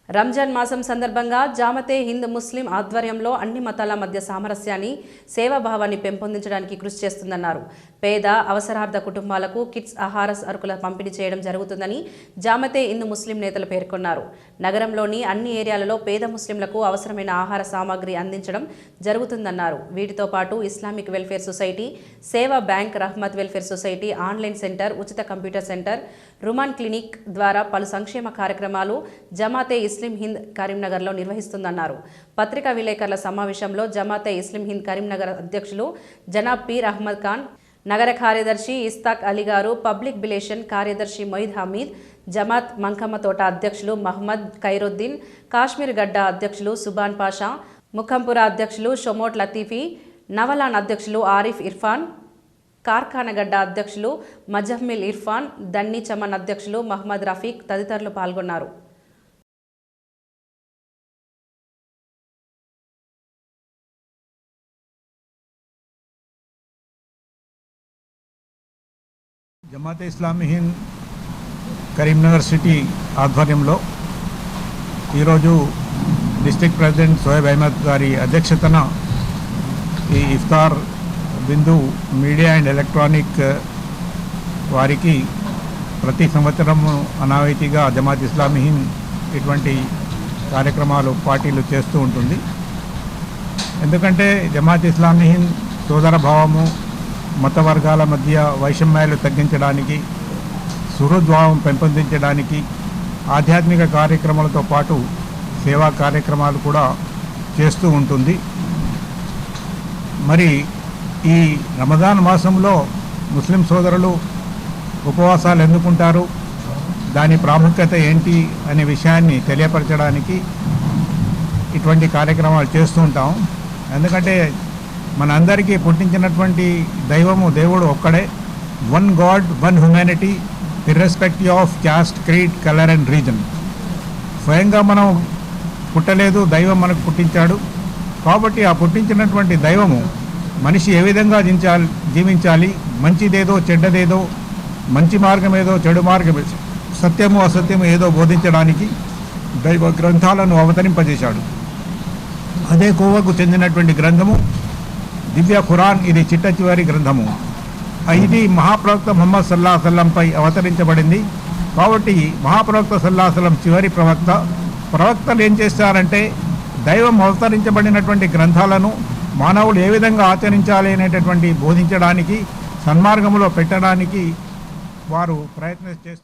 రంజాన్ మాసం సందర్భంగా జామతే హింద్ ముస్లిం ఆధ్వర్యంలో అన్ని మతాల మధ్య సామరస్యాన్ని, సేవాభావాన్ని పెంపొందించడానికి కృషి చేస్తుందన్నారు. పేద, అవసరార్థ కుటుంబాలకు కిట్స్ ఆహార సరుకుల పంపిణీ చేయడం జరుగుతుందని జామతే హింద్ ముస్లిం నేతలు పేర్కొన్నారు. నగరంలోని అన్ని ఏరియాలలో పేద ముస్లింలకు అవసరమైన ఆహార సామాగ్రి అందించడం జరుగుతుందన్నారు. వీటితో పాటు ఇస్లామిక్ వెల్ఫేర్ సొసైటీ, సేవా bank, Rahmat welfare society, online centre, ఉచిత కంప్యూటర్ సెంటర్, రుమాన్ క్లినిక్ ద్వారా పలు సంక్షేమ కార్యక్రమాలు జమాతే ఇస్లాం హింద్ కరీంనగర్లో నిర్వహిస్తుందన్నారు. పత్రికా విలేకరుల సమావేశంలో జమాతే ఇస్లాం హింద్ కరీంనగర్ అధ్యక్షులు జనాబ్ పీర్ అహ్మద్ ఖాన్, నగర కార్యదర్శి ఇస్తాక్ అలీ గారు, పబ్లిక్ బిలేషన్ కార్యదర్శి మొయిద్ హమీద్, జమాత్ మంకమ్మ తోట అధ్యక్షులు మహమ్మద్ ఖైరుద్దీన్, కాశ్మీర్ గడ్డ అధ్యక్షులు సుబాన్ పాషా, ముఖంపుర అధ్యక్షులు షొమోట్ లతీఫీ, నవలాన్ అధ్యక్షులు ఆరిఫ్ ఇర్ఫాన్, కార్ఖానగడ్డ అధ్యక్షులు మజహ్మిల్ ఇర్ఫాన్, దన్ని చమన్ అధ్యక్షులు మహమ్మద్ రఫీక్ తదితరులు పాల్గొన్నారు. జమాతే ఇస్లామీ హింద్ కరీంనగర్ సిటీ ఆధ్వర్యంలో ఈరోజు డిస్ట్రిక్ట్ ప్రెసిడెంట్ సోయబ్ అహ్మద్ గారి అధ్యక్షతన ఈ ఇఫ్తార్ బిందు మీడియా అండ్ ఎలక్ట్రానిక్ వారికి ప్రతి సంవత్సరం అనావైతీగా జమాత్ ఇస్లామీ హింద్ ఇటువంటి కార్యక్రమాలు పార్టీలు చేస్తూ ఉంటుంది. ఎందుకంటే జమాత్ ఇస్లామీ హింద్ సోదర భావము, మత వర్గాల మధ్య వైషమ్యాలు తగ్గించడానికి, సుహృద్భావం పెంపొందించడానికి ఆధ్యాత్మిక కార్యక్రమాలతో పాటు సేవా కార్యక్రమాలు కూడా చేస్తూ ఉంటుంది. మరి ఈ రమజాన్ మాసంలో ముస్లిం సోదరులు ఉపవాసాలు ఎందుకుంటారు, దాని ప్రాముఖ్యత ఏంటి అనే విషయాన్ని తెలియపరచడానికి ఇటువంటి కార్యక్రమాలు చేస్తూ ఉంటాం. ఎందుకంటే మనందరికీ పుట్టించినటువంటి దేవుడు ఒక్కడే. One God, one humanity, irrespective of caste, creed, colour and reason. స్వయంగా మనం పుట్టలేదు, దైవం మనకు పుట్టించాడు. కాబట్టి ఆ పుట్టించినటువంటి దైవము మనిషి ఏ విధంగా జీవించాలి, మంచిదేదో చెడ్డదేదో, మంచి మార్గం ఏదో చెడు మార్గం, సత్యము అసత్యము ఏదో బోధించడానికి దైవ గ్రంథాలను అవతరింపజేశాడు. అదే కోవకు చెందినటువంటి గ్రంథము దివ్య ఖురాన్. ఇది చిట్ట చివరి గ్రంథము. ఇది మహాప్రవక్త ముహమ్మద్ సల్లల్లాహు అలైహి వసల్లంపై అవతరించబడింది. కాబట్టి మహాప్రవక్త సల్లల్లాహు అలైహి వసల్లం చివరి ప్రవక్తలు ఏం చేస్తారంటే దైవం అవతరించబడినటువంటి గ్రంథాలను మానవులు ఏ విధంగా ఆచరించాలి అనేటటువంటి బోధించడానికి, సన్మార్గంలో పెట్టడానికి వారు ప్రయత్నం చేస్తారు.